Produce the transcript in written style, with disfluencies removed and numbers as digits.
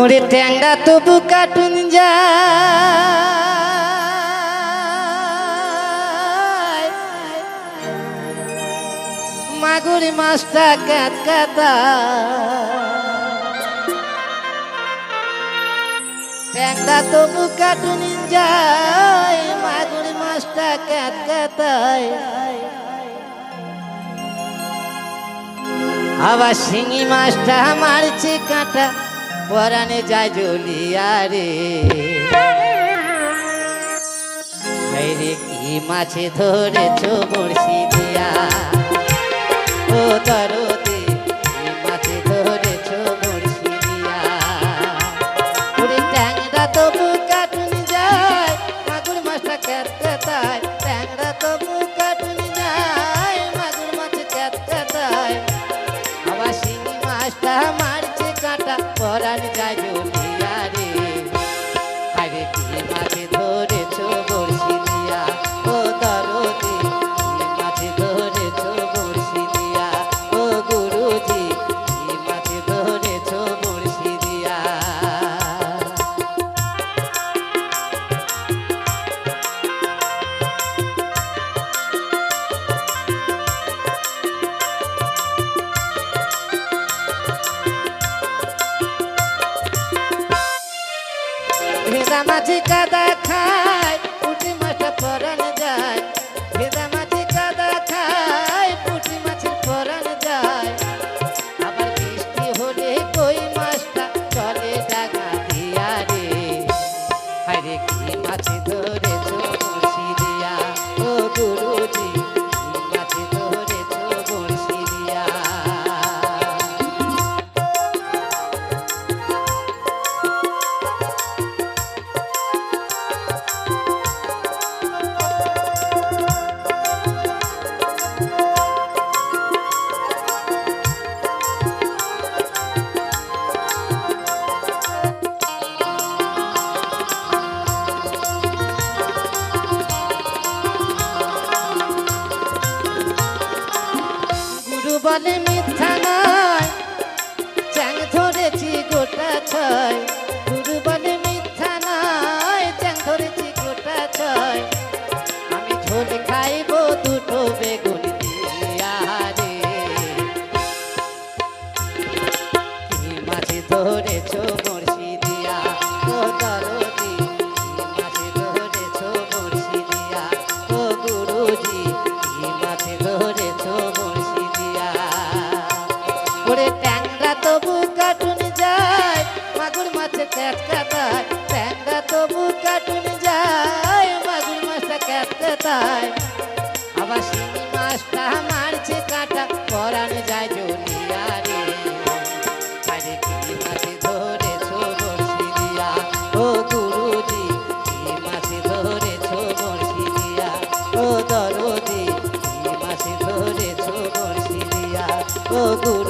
ওরে ট্যাংরা তবু কাটুন যায়, মাগুর মাছটা কাত কাতা। ট্যাংরা তবু কাটুন যায়, মাগুর মাছটা কাত কাতায়। আবার শিঙি মাছটা মারছে কাঁটা, পরানে যায় জ্বলিয়া রে। রে কি মাছে ধরেছ বড়শি দিয়া, ও দরদে কি মাছে ধরেছ বড়শি দিয়া। ওরে ট্যাংরা তবু কাটুন যায়, মাগুর মাছটা ক্যাত ক্যাতায়। ট্যাংরা তবু কাটুন যায়, মাগুর মাছ ক্যাত ক্যাতায়। আবার শিঙি মাছটা মারছে কাঁটা, পরান যায় জ্বলিয়া রে। আরে কি মাছে ধরেছ বড়শি দিয়া, ও দরদে কি মাছে ধরেছ বড়শি দিয়া। ও গুরুজি কি মাছে ধরেছ বড়শি দিয়া। ভেদা মাঝি কাদা খায়, পুঁটি মাছটা পরান যায়। ভেদা মাঝি কাদা খায়, পুঁটি মাছের পরান যায়। আবার বৃষ্টি হলে কই মাছটা চলে ডাঙা দিয়া রে। আরে কি মাছে ধরেছ বড়শি দিয়া, ও গুরুজি কি মাছে ধরেছ বড়শি দিয়া। বলে মিথ্যা নয়, চ্যাং ধরেছি গোটা ছয়। গুরু বলে মিথ্যা নয়, চ্যাং ধরেছি গোটা ছয়। আমি ঝোল খাইব দুটো বেগুন দিয়া রে। কি মাছে ধরেছ বড়শি দিয়া, ও দরদি কি মাছে ধরেছ বড়শি দিয়া। ও গুরুজি কি মাছে ধরেছ বড়শি দিয়া। ওরে ট্যাংরা তবু কাটুন যায়, মাগুর মাছে ক্যাত কাতায়। ট্যাংরা তবু কাটুন যায়, মাগুর মাছটা ক্যাত কাতায়। আবার শিঙি মাছটা মারছে কাঁটা, পরান যায় জ্বলিয়া রে। আরে কি মাছে ধরেছ বড়শি দিয়া, ও গুরুজি কি মাছে ধরেছ বড়শি দিয়া। ও দরদি কি মাছে ধরেছ বড়শি দিয়া। ও গুরু